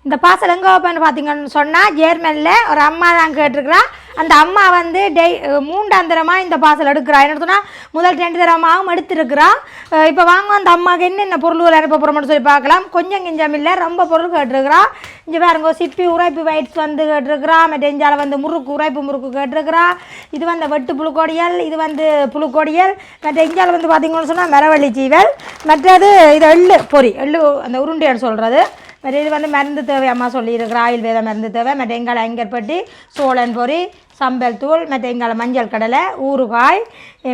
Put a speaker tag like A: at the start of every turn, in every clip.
A: இந்த பார்சல் எங்கே ஓப்பன் பார்த்தீங்கன்னு சொன்னால் ஜேர்மனில் ஒரு அம்மா தான் கேட்டிருக்கிறா. அந்த அம்மா வந்து மூண்டாந்திரமாக இந்த பார்சல் எடுக்கிறா. என்ன சொன்னால் முதல் 2 தரமாகவும் எடுத்துருக்குறா. இப்போ வாங்க அந்த அம்மாவுக்கு என்னென்ன பொருள்கள் அனுப்ப போகிறோம்னு சொல்லி பார்க்கலாம். கொஞ்சம் கிஞ்சம் இல்லை, ரொம்ப பொருள் கேட்டிருக்கிறா. இங்கே பாருங்க, சிப்பி உரைப்பு வைட்ஸ் வந்து கேட்டிருக்கிறா. மெட்டெஞ்சால் வந்து உரைப்பு கேட்டிருக்கிறா. இது வந்து வெட்டு புழுக்கொடியல், இது வந்து புழுக்கொடியல். மற்ற இஞ்சால் வந்து பார்த்தீங்கன்னு சொன்னால் மரவள்ளி சீவல். மற்றது இது எள்ளு பொரி, எள்ளு அந்த உருண்டைன்னு சொல்கிறது. மற்ற இது வந்து மருந்து தேவை அம்மா சொல்லியிருக்கிற ஆயுர்வேத மருந்து தேவை. மற்ற எங்கால ஐங்கற்பட்டி, சோழன் பொரி, சம்பல் தூள், மற்ற எங்கால மஞ்சள் கடலை, ஊறுகாய்.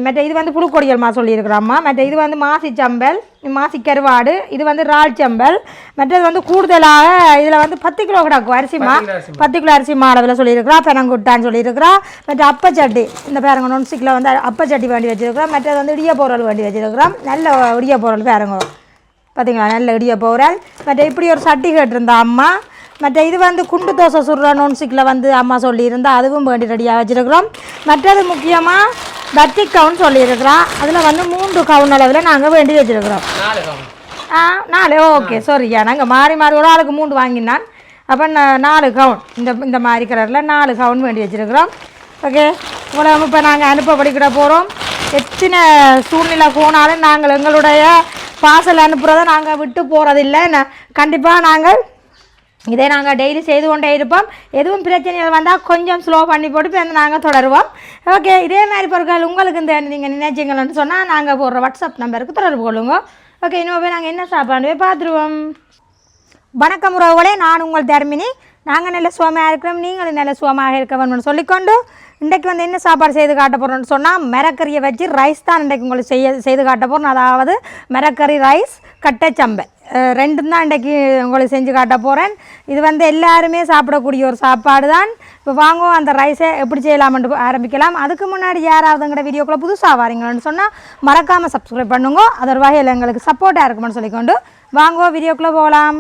A: மற்ற இது வந்து புழுக்கொடியல்மா சொல்லியிருக்கிறோம்மா. மற்ற இது வந்து மாசிச்சம்பல், மாசிக்கருவாடு, இது வந்து இறால் சம்பல். மற்றது வந்து கூடுதலாக இதில் வந்து 10 கிலோ கிடக்கும் அரிசிமா, 10 கிலோ அரிசிமா அளவில் சொல்லியிருக்கிறா. பெனங்குட்டான்னு சொல்லியிருக்கிறா. மற்ற அப்பச்சட்டி, இந்த பேரங்க நொன்சிக்கில் வந்து அப்பச்சட்டி வேண்டி வச்சுருக்கிறோம். மற்றது வந்து இடிய பொருள் வேண்டி வச்சுருக்கிறோம். நல்ல இடிய பொருள் பேரங்க பார்த்தீங்களா, நல்ல இடிய போகிறாள். மற்ற இப்படி ஒரு சட்டி கேட்டிருந்தா அம்மா. மற்ற இது வந்து குண்டு தோசை சுடுற நோன்சிக்கில் வந்து அம்மா சொல்லியிருந்தா, அதுவும் வேண்டி ரெடியாக வச்சுருக்கிறோம். மற்றது முக்கியமாக பத்தி கவுன் சொல்லியிருக்கிறோம். அதில் வந்து 3 கவுன் அளவில் நாங்கள் வேண்டி வச்சுருக்கிறோம். 4 ஓகே சாரியா, நாங்கள் மாறி ஒரு ஆளுக்கு 3 வாங்கினான். அப்போ 4 கவுன் இந்த மாதிரி கலரில் 4 கவுன் வேண்டி வச்சுருக்கிறோம். ஓகே, இவ்வளோ இப்போ நாங்கள் அனுப்ப படிக்கிற போகிறோம். எத்தனை சூழ்நிலை போனாலும் நாங்கள் எங்களுடைய பார்சல் அனுப்புகிறத நாங்கள் விட்டு போகிறதில்லை. கண்டிப்பாக நாங்கள் இதை நாங்கள் டெய்லி செய்து கொண்டே இருப்போம். எதுவும் பிரச்சனைகள் வந்தால் கொஞ்சம் ஸ்லோ பண்ணி போட்டு இப்போ நாங்கள் தொடருவோம். ஓகே, இதே மாதிரி பொருட்கள் உங்களுக்கு இந்த நீங்கள் நினைச்சிங்கன்னு சொன்னால் நாங்கள் போடுற வாட்ஸ்அப் நம்பருக்கு தொடர்பு கொள்ளுங்க. ஓகே, இன்னும் போய் நாங்கள் என்ன சாப்பாடு பார்த்துருவோம். வணக்கம் உறவுகளே, நான் உங்கள் தர்மினி. நாங்கள் நல்ல சுகமாக இருக்கிறோம், நீங்களும் நல்ல சுகமாக இருக்க வேணும்னு சொல்லிக்கொண்டு இன்றைக்கு வந்து என்ன சாப்பாடு செய்து காட்ட போகிறோன்னு சொன்னால் மிரக்கறியை வச்சு ரைஸ் தான் இன்றைக்கு உங்களுக்கு செய்து காட்ட போகிறோம். அதாவது மிரக்கறி ரைஸ், கட்டைச்சம்பல், ரெண்டும் தான் இன்றைக்கி உங்களுக்கு செஞ்சு காட்ட போகிறேன். இது வந்து எல்லாருமே சாப்பிடக்கூடிய ஒரு சாப்பாடு தான். இப்போ வாங்குவோம் அந்த ரைஸை எப்படி செய்யலாம்னு ஆரம்பிக்கலாம். அதுக்கு முன்னாடி யாராவதுங்கிற வீடியோக்குள்ளே புதுசாக வாரீங்கன்னு சொன்னால் மறக்காமல் சப்ஸ்கிரைப் பண்ணுங்க. அது ஒரு வகையில் எங்களுக்கு சப்போர்ட்டாக இருக்குமென்னு சொல்லிக்கொண்டு வாங்குவோம் வீடியோக்குள்ளே போகலாம்.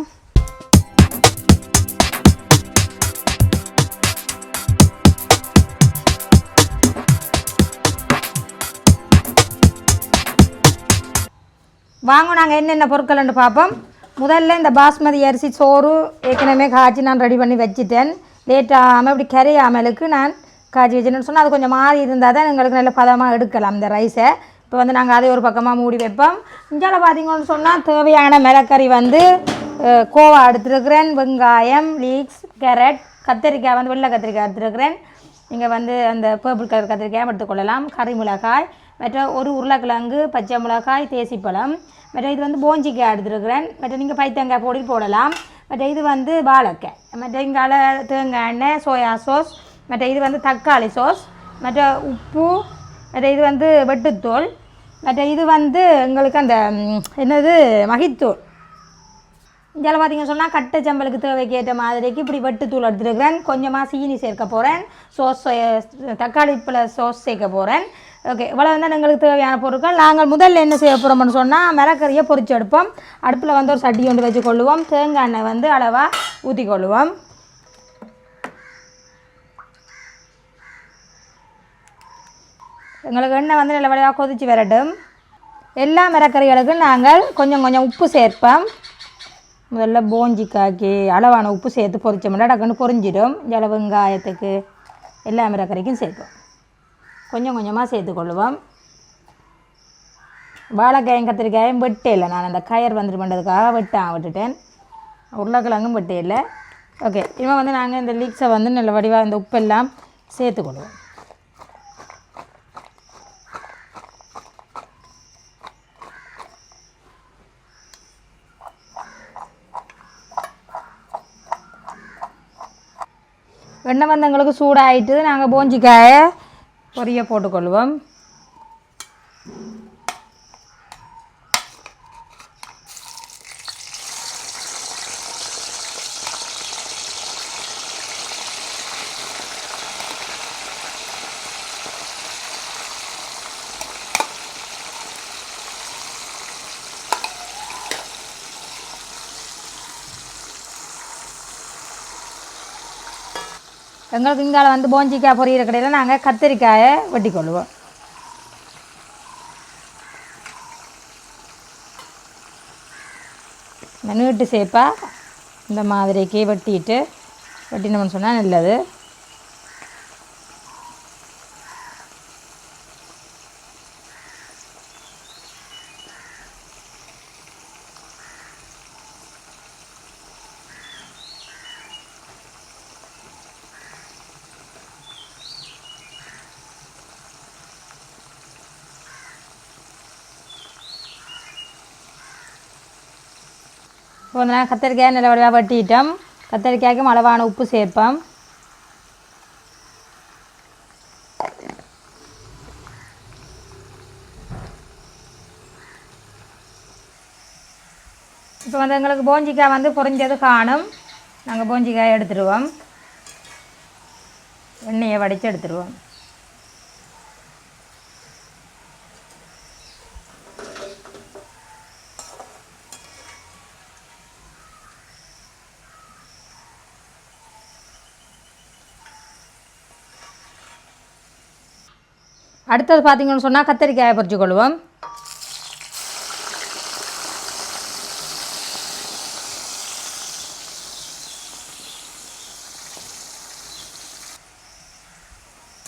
A: வாங்க நாங்கள் என்னென்ன பொருட்கள்னு பார்ப்போம். முதல்ல இந்த பாஸ்மதி அரிசி சோறு ஏற்கனவே காய்ச்சி நான் ரெடி பண்ணி வச்சுட்டேன். லேட்டாகாமல் இப்படி கரையாமலுக்கு நான் காய்ச்சி வச்சுன்னு சொன்னால் அது கொஞ்சம் மாறி இருந்தால் தான் எங்களுக்கு நல்ல பதமாக எடுக்கலாம் இந்த ரைஸை. இப்போ வந்து நாங்கள் அதை ஒரு பக்கமாக மூடி வைப்போம். இஞ்சால பார்த்தீங்கன்னு சொன்னால் தேவையான மிளக்கறி வந்து கோவா எடுத்துருக்கிறேன், வெங்காயம், லீக்ஸ், கேரட், கத்திரிக்காய் வந்து வெள்ளை கத்திரிக்காய் எடுத்துருக்கிறேன். நீங்கள் வந்து அந்த பர்பிள் கலர் கத்திரிக்காயும் எடுத்துக்கொள்ளலாம். கறி மிளகாய், மற்ற ஒரு உருளைக்கிழங்கு, பச்சை மிளகாய், தேசிப்பழம். மற்ற இது வந்து போஞ்சிக்காய் எடுத்துருக்கிறேன். மற்ற நீங்கள் பைத்தங்காய் பொடி போடலாம். மற்ற இது வந்து வாழைக்காய், மற்ற இங்கால தேங்காய் எண்ணெய், சோயா சாஸ், மற்ற இது வந்து தக்காளி சாஸ், மற்ற உப்பு, மற்ற இது வந்து வெட்டுத்தூள், மற்ற இது வந்து எங்களுக்கு அந்த என்னது மகித்தூள். இதில் பார்த்தீங்கன்னு சொன்னால் கட்டைச்சம்பலுக்கு தேவைக்கு ஏற்ற மாதிரிக்கு இப்படி வெட்டுத்தூள் எடுத்துருக்கிறேன். கொஞ்சமாக சீனி சேர்க்க போகிறேன். தக்காளி பழ சாஸ் சேர்க்க போகிறேன். ஓகே, இவ்வளோ வந்து எங்களுக்கு தேவையான பொருட்கள். நாங்கள் முதல்ல என்ன செய்ய போகிறோம்னு சொன்னால் மிளகறியை பொரிச்சு எடுப்போம். அடுப்பில் வந்து ஒரு சட்டி ஒன்று வச்சு கொள்ளுவோம். தேங்காய் எண்ணெய் வந்து அளவாக ஊற்றி கொள்ளுவோம். எங்களுக்கு எண்ணெய் வந்து நல்ல வழியாக கொதித்து வரட்டும். எல்லா மிளகறிகளுக்கும் நாங்கள் கொஞ்சம் கொஞ்சம் உப்பு சேர்ப்போம். முதல்ல போஞ்சிக்காய்க்கு அளவான உப்பு சேர்த்து பொரிச்சோம்னா டக்குன்னு பொரிஞ்சிடும். இதில் வெங்காயத்துக்கு எல்லா மிளகறிக்கும் சேர்ப்போம். கொஞ்சம் கொஞ்சமாக சேர்த்துக்கொள்ளுவோம். வாழைக்காயும் கத்திரிக்காயும் வெட்டே இல்லை, நான் அந்த கயர் வந்துட்டு பண்ணுறதுக்காக விட்டுட்டேன். உருளைக்கிழங்கும் வெட்டே இல்லை. ஓகே, இவன் வந்து நாங்கள் இந்த லீக்ஸை வந்து நல்ல வடிவாக இந்த உப்பெல்லாம் சேர்த்துக்கொள்ளுவோம். எண்ணெய் வந்து எங்களுக்கு சூடாகிட்டு நாங்கள் போஞ்சிக்காயை பொரிய போட்டுக்கொள்வோம். எங்களுக்கு இங்கால வந்து போஞ்சிக்காய் பொரியிற கடையில் நாங்கள் கத்திரிக்காயை வெட்டி கொள்ளுவோம். நீட்டு சேப்பாக இந்த மாதிரிக்கு வெட்டினோம்னு சொன்னால் நல்லது. இப்போ வந்து கத்திரிக்காய் நல்ல வடிவாக வெட்டிட்டோம். கத்திரிக்காய்க்கும் அளவான உப்பு சேர்ப்போம். இப்போ வந்து எங்களுக்கு போஞ்சிக்காய் வந்து பொரிஞ்சது காணும். நாங்கள் போஞ்சிக்காய் எடுத்துடுவோம். எண்ணெயை வடித்து எடுத்துடுவோம். அடுத்தது பார்த்திங்கன்னு சொன்னால் கத்திரிக்காயை பொரிச்சுக்கொள்வோம்.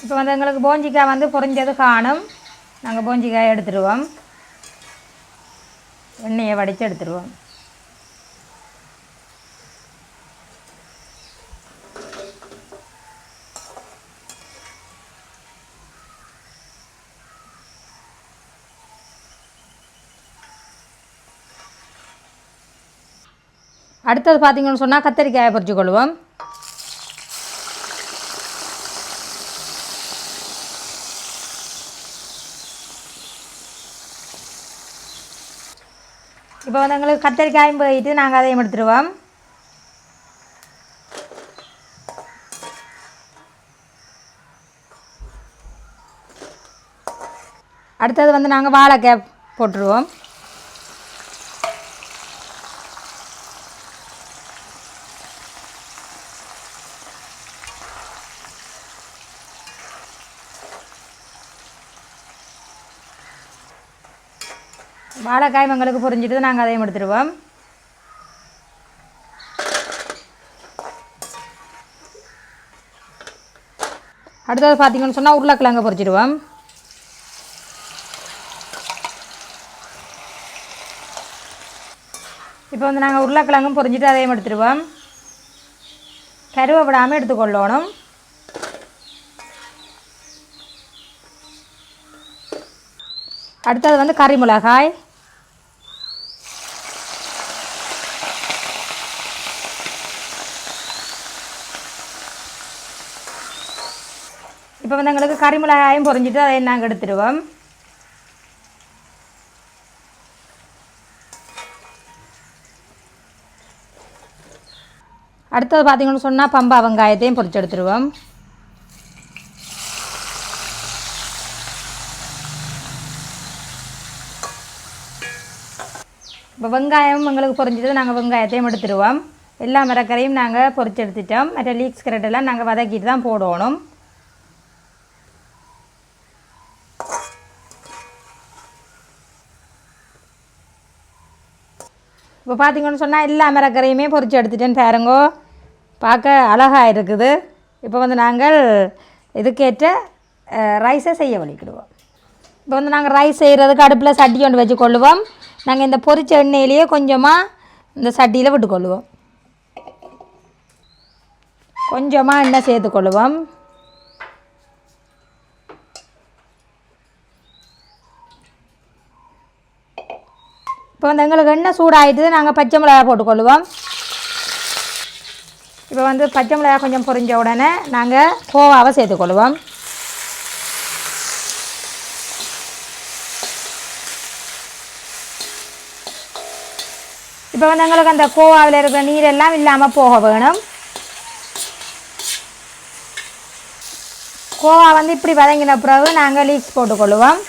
A: இப்போ வந்து எங்களுக்கு போஞ்சிக்காய் வந்து பொரிஞ்சது காணும். நாங்கள் போஞ்சிக்காய் எடுத்துடுவோம். எண்ணெயை வடித்து எடுத்துடுவோம். அடுத்தது பார்த்திங்கன்னு சொன்னால் கத்திரிக்காயை பொரிச்சுக்கொள்வோம். இப்போ வந்து எங்களுக்கு கத்திரிக்காயும் போயிட்டு நாங்கள் அதையும் எடுத்துடுவோம். அடுத்தது வந்து நாங்கள் வாழைக்காய் போட்டுருவோம். வாழைக்காய் எங்களுக்கு பொரிஞ்சிட்டு நாங்கள் அதையும் எடுத்துடுவோம். அடுத்தது பார்த்திங்கன்னு சொன்னால் உருளைக்கிழங்கு பொரிச்சிடுவோம். இப்போ வந்து நாங்கள் உருளைக்கிழங்கும் பொரிஞ்சிட்டு அதையும் எடுத்துடுவோம். கருவை விடாமல் எடுத்துக்கொள்ளணும். அடுத்தது வந்து கறி மிளகாய். இப்போ வந்து எங்களுக்கு கறி மிளகாயும் பொரிஞ்சிட்டு அதை நாங்கள் எடுத்துடுவோம். அடுத்தது பார்த்திங்கன்னு சொன்னால் பம்பா வெங்காயத்தையும் பொரிச்சு எடுத்துடுவோம். இப்போ வெங்காயம் எங்களுக்கு பொரிஞ்சிட்டு நாங்கள் வெங்காயத்தையும் எடுத்துடுவோம். எல்லா மரக்கரையும் நாங்கள் பொரிச்சு எடுத்துட்டோம். மற்ற லீக்ஸ் கரெக்டெல்லாம் நாங்கள் வதக்கிட்டு தான் போடணும். இப்போ பார்த்திங்கன்னு சொன்னால் எல்லா மரக்கரையுமே பொரிச்சு எடுத்துட்டேன்னு பாருங்கோ. பார்க்க அழகாக இருக்குது. இப்போ வந்து நாங்கள் இதுக்கேற்ற ரைஸை செய்ய வலிக்கிடுவோம். இப்போ வந்து நாங்கள் ரைஸ் செய்கிறதுக்கு அடுப்பில் சட்டி கொண்டு வச்சுக்கொள்ளுவோம். நாங்கள் இந்த பொரிச்ச எண்ணெயிலேயே கொஞ்சமாக இந்த சட்டியில் விட்டுக்கொள்ளுவோம். கொஞ்சமாக எண்ணெய் சேர்த்துக்கொள்ளுவோம். இப்போ வந்து எங்களுக்கு எண்ணெய் சூடாகிட்டு நாங்கள் பச்சை மிளகாய் போட்டுக்கொள்ளுவோம். இப்போ வந்து பச்சை மிளகாய் கொஞ்சம் பொரிஞ்ச உடனே நாங்கள் கோவாவை சேர்த்துக்கொள்ளுவோம். இப்போ வந்து எங்களுக்கு அந்த கோவாவில் இருக்கிற நீரெல்லாம் இல்லாமல் போக வேணும். கோவா வந்து இப்படி வதங்கின பிறகு நாங்கள் லீக்ஸ் போட்டுக்கொள்ளுவோம்.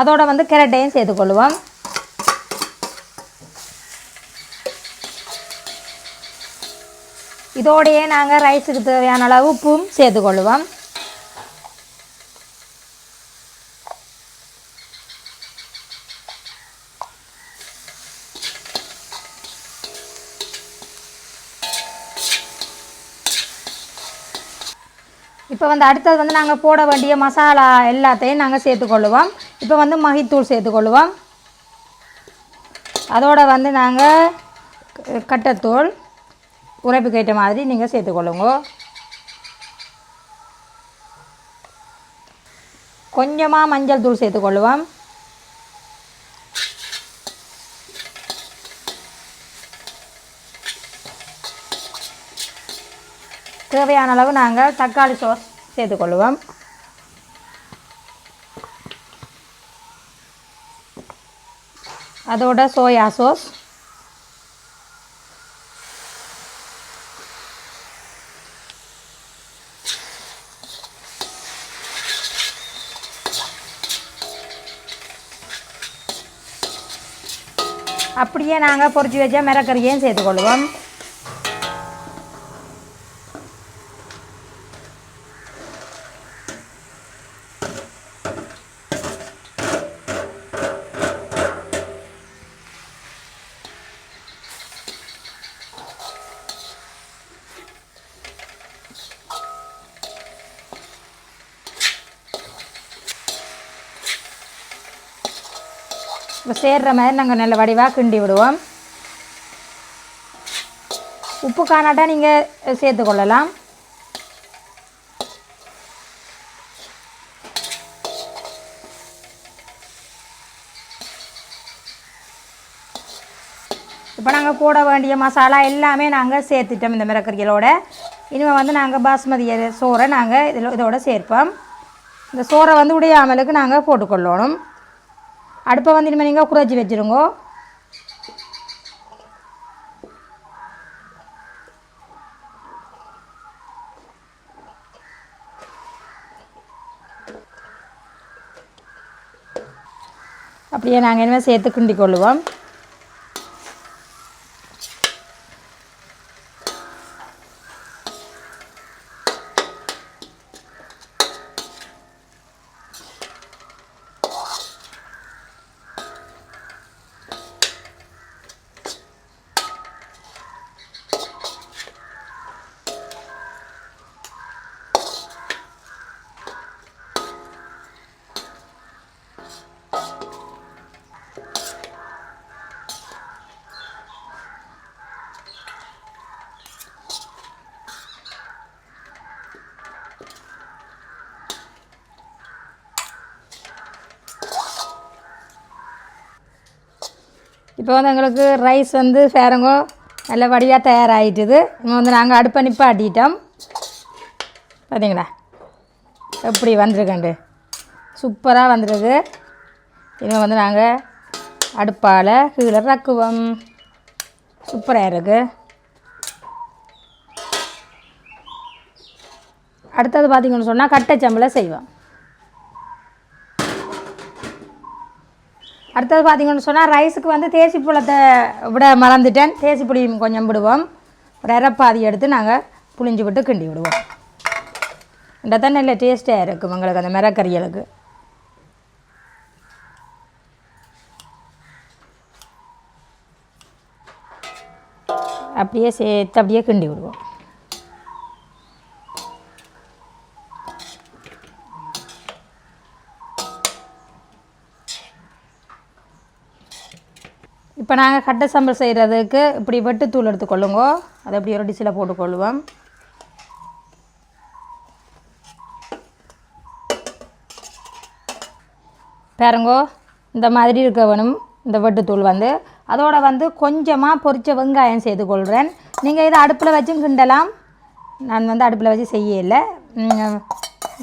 A: அதோடு வந்து கேரட்டையும் சேர்த்துக்கொள்ளுவோம். இதோடையே நாங்கள் ரைஸுக்கு தேவையான அளவு உப்பும் சேர்த்துக்கொள்ளுவோம். இப்போ வந்து அடுத்தது வந்து நாங்கள் போட வேண்டிய மசாலா எல்லாத்தையும் நாங்கள் சேர்த்துக்கொள்ளுவோம். இப்போ வந்து மகித்தூள் சேர்த்துக்கொள்ளுவோம். அதோடு வந்து நாங்கள் கட்டத்தூள் உரைப்புக்கு ஏற்ற மாதிரி நீங்கள் சேர்த்துக்கொள்ளுங்க. கொஞ்சமாக மஞ்சள் தூள் சேர்த்துக்கொள்ளுவோம். தேவையான அளவு நாங்கள் தக்காளி சாஸ் சேர்த்துக்கொள்ளுவோம். அதோட சோயா சாஸ், அப்படியே நாங்கள் பொரிச்சு வச்ச மிரக்கறியையும் சேர்த்துக்கொள்ளுவோம். இப்போ சேர்கிற மாதிரி நாங்கள் நல்ல வடிவாக கிண்டி விடுவோம். உப்பு காணாட்டா நீங்கள் சேர்த்துக்கொள்ளலாம். இப்போ நாங்கள் போட வேண்டிய மசாலா எல்லாமே நாங்கள் சேர்த்துட்டோம் இந்த மிரக்கறிகளோட. இனிமேல் வந்து நாங்கள் பாஸ்மதி சோறை நாங்கள் இதோட சேர்ப்போம். இந்த சோறை வந்து உடையாமலுக்கு நாங்கள் போட்டுக்கொள்ளணும். அடுப்பை வந்து இனிமேல் நீங்கள் குறைச்சி வச்சுருங்க. அப்படியே நாங்கள் இனிமேல் சேர்த்து கிண்டி கொள்ளுவோம். இப்போ வந்து எங்களுக்கு ரைஸ் வந்து சேரங்கோ நல்ல வடிவாக தயாராகிட்டுது. இப்போ வந்து நாங்கள் அடுப்பை நிப்பாட்டிட்டோம். பார்த்தீங்களா எப்படி வந்துருக்கண்டு சூப்பராக வந்துருக்கு. இனிமேல் வந்து நாங்கள் அடுப்பால் கீழே ரக்குவோம். சூப்பராக இருக்குது. அடுத்தது பார்த்திங்கன்னு சொன்னால் கட்டைச்சம்பில் செய்வோம். அடுத்தது பார்த்திங்கன்னு சொன்னால் ரைஸுக்கு வந்து தேசி புளத்தை விட மறந்துட்டேன். தேசி புளியும் கொஞ்சம் விடுவோம். ஒரு இறப்பாதி எடுத்து நாங்கள் புளிஞ்சு விட்டு கிண்டி விடுவோம். இந்த தான் நல்ல டேஸ்ட்டாக இருக்கும் எங்களுக்கு அந்த மிரக்கறிகளுக்கு. அப்படியே சேர்த்து அப்படியே கிண்டி விடுவோம். இப்போ நாங்கள் கட்டை சம்பல் செய்கிறதுக்கு இப்படி வெட்டுத்தூள் எடுத்துக்கொள்ளுங்கோ. அதை அப்படி ஒரு டிஷ்ஷில் போட்டுக்கொள்ளுவோம். பாருங்கோ இந்த மாதிரி இருக்க வேணும் இந்த வெட்டுத்தூள் வந்து. அதோடு வந்து கொஞ்சமாக பொரிச்ச வெங்காயம் சேர்த்துக்கொள்கிறேன். நீங்கள் இதை அடுப்பில் வச்சும் கிண்டலாம். நான் வந்து அடுப்பில் வச்சு செய்யலை,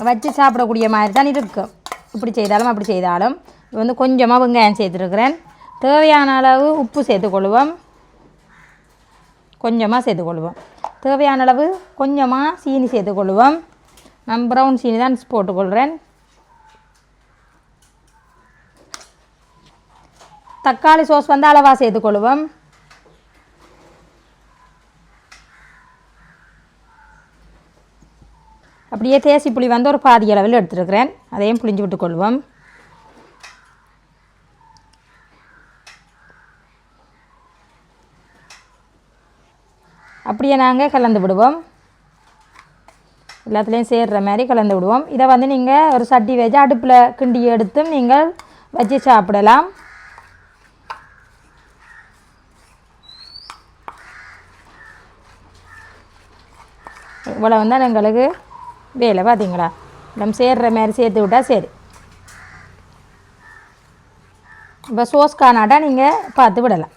A: வச்சு சாப்பிடக்கூடிய மாதிரி தான் இருக்கும். இப்படி செய்தாலும் அப்படி செய்தாலும். இது வந்து கொஞ்சமாக வெங்காயம் சேர்த்துருக்குறேன். தேவையான அளவு உப்பு சேர்த்துக்கொள்ளுவோம். கொஞ்சமாக சேர்த்துக்கொள்ளுவோம். தேவையான அளவு கொஞ்சமாக சீனி சேர்த்துக்கொள்ளுவோம். நான் ப்ரௌன் சீனி தான் போட்டுக்கொள்கிறேன். தக்காளி சோஸ் வந்து அளவாக சேர்த்துக்கொள்ளுவோம். அப்படியே தேசி புளி வந்து ஒரு பாதி அளவில் எடுத்துருக்கிறேன், அதையும் புளிஞ்சு விட்டுக்கொள்வோம். அப்படியே நாங்கள் கலந்து விடுவோம், எல்லாத்துலேயும் சேர்கிற மாதிரி கலந்து விடுவோம். இதை வந்து நீங்கள் ஒரு சட்டி வச்சு அடுப்பில் கிண்டி எடுத்தும் நீங்கள் வச்சு சாப்பிடலாம். இவ்வளோ வந்தால் எங்களுக்கு வேலை பார்த்தீங்களா, நம்ம சேர்கிற மாதிரி சேர்த்து விட்டால் சரி. இப்போ சோஸ் காணாட்டா நீங்கள் பார்த்து விடலாம்.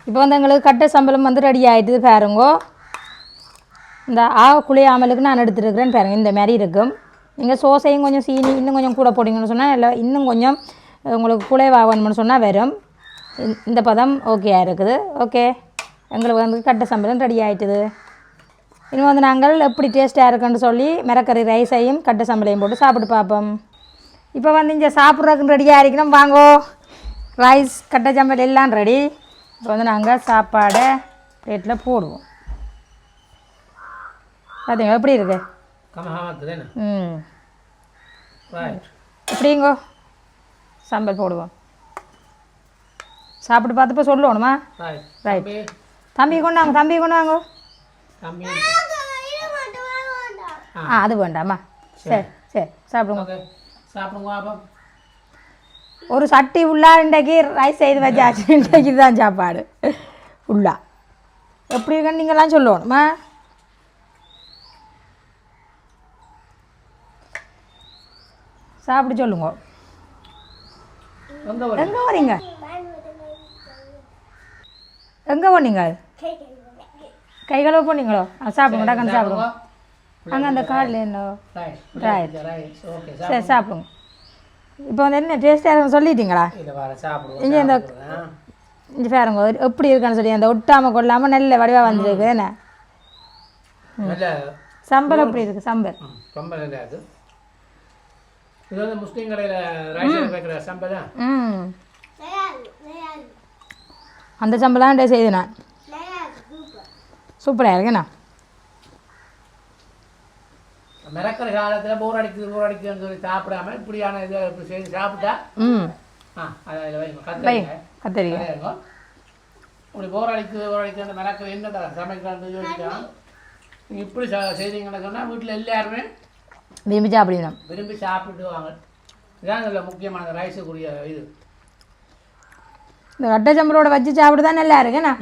A: இப்போ வந்து எங்களுக்கு கட்டை சம்பளம் வந்து ரெடி ஆகிட்டுது பாருங்கோ. இந்த குளியாமலுக்கு நான் எடுத்துருக்கிறேன்னு பாருங்கள், இந்த மாதிரி இருக்கும். நீங்கள் சோசையும் கொஞ்சம் சீனி இன்னும் கொஞ்சம் கூட போட்டிங்கன்னு சொன்னால் இல்லை, இன்னும் கொஞ்சம் உங்களுக்கு குழைவாகணும்னு சொன்னால் வரும். இந்த பதம் ஓகேயா இருக்குது. ஓகே, எங்களுக்கு வந்து கட்டை சம்பளம் ரெடி ஆகிட்டுது. இன்னும் வந்து நாங்கள் எப்படி டேஸ்ட்டாக இருக்குன்னு சொல்லி மிரக்கறி ரைஸையும் கட்டை சம்பளையும் போட்டு சாப்பிட்டு பார்ப்போம். இப்போ வந்து இங்கே சாப்பிட்றதுக்கு ரெடியாக இருக்கணும். வாங்கோ, ரைஸ் கட்டை சம்பல் எல்லாம் ரெடி. இப்போ வந்து நாங்கள் சாப்பாடை பிளேட்டில் போடுவோம். பார்த்தீங்களா எப்படி இருக்கு? எப்படிங்கோ சம்பல் போடுவோம். சாப்பிட்டு பார்த்துப்போ சொல்லணுமா? ரைட். தம்பி கொண்டாங்க, தம்பி கொண்டாங்க. அது வேண்டாமா? சரி சரி, சாப்பிடுங்க சாப்பிடுங்க. ஒரு சட்டி உள்ளா இன்றைக்கு ரைஸ் செய்து வச்சாச்சு. இன்றைக்கு தான் சாப்பாடு உள்ளா. எப்படி இருக்குன்னு நீங்களாம் சொல்லணுமா? சாப்பிட்டு சொல்லுங்க. எங்கே வரீங்க? எங்கே போனீங்க? கை கழுவ போனீங்களோ? சாப்பிடுங்க, டக்குன்னு சாப்பிடுங்க. அங்கே அந்த கார்டில் என்ன ரைட். சரி சாப்பிடுங்க. இப்போ வந்து என்ன டேஸ்ட்டாக இருக்குன்னு சொல்லிட்டீங்களா? இங்கே இந்த இங்கே பாருங்க எப்படி இருக்கான்னு சொல்லி அந்த ஒட்டாமல் கொள்ளாமல் நல்ல வடிவாக வந்துருக்கு. என்ன சம்பல் எப்படி இருக்குது? சம்பல்
B: இது வந்து முஸ்லீம் கடையில் ரைஸ் வைக்கிற சம்பல் தான்.
A: அந்த சம்பளம் செய்து நான் சூப்பராக இருக்குண்ணா.
B: மிரக்கிற காலத்தில் போர் அடிக்குதுன்னு சொல்லி சாப்பிடாம இப்படியான இதை செய்து சாப்பிட்டா
A: கத்தரிக்காய்
B: இப்படி போர் அடிக்குது மிரக்கிற என்னடா சமைக்கிறான்னு யோசிக்கலாம். நீங்கள் இப்படி செய்தீங்கன்னு சொன்னால் வீட்டில் எல்லாருமே
A: விரும்பி சாப்பிடணும்,
B: விரும்பி சாப்பிட்டுவாங்க. இதுதான் இதில் முக்கியமான ரைஸுக்குரிய இது.
A: இந்த கட்டை சம்பளோட வச்சு சாப்பிட்டு நல்லா இருக்குண்ணா.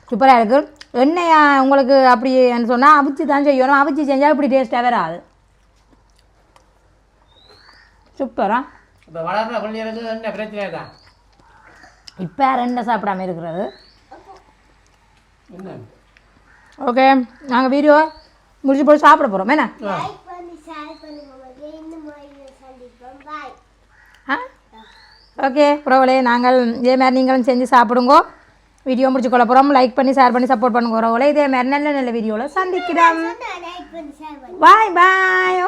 A: சூப்பராக இருக்குது. எண்ணெயா உங்களுக்கு அப்படி சொன்னால் அவிச்சு தான் செய்யணும். அவிச்சு செஞ்சால் இப்படி டேஸ்ட்டாக வராது. சூப்பரா.
B: இப்போ வளர்கிற பிள்ளைகளுக்கு என்ன பிரச்சனை தான்
A: இப்போ எண்ணெய் சாப்பிடாமல் இருக்கிறது.
B: என்ன
A: ஓகே, நாங்கள் வீடியோ முடிச்சு போய் சாப்பிட போகிறோம். என்ன ஓகே ப்ரோவலே, நாங்கள் இதே மாதிரி நீங்களும் செஞ்சு சாப்பிடுங்கோ. வீடியோ முடிச்சு கொள்ள போகிறோம். லைக் பண்ணி ஷேர் பண்ணி சப்போர்ட் பண்ணுங்க ப்ரோவலே. இதே மாதிரி நல்ல நல்ல வீடியோவில் சந்திக்கிறோம். பாய் பாய்.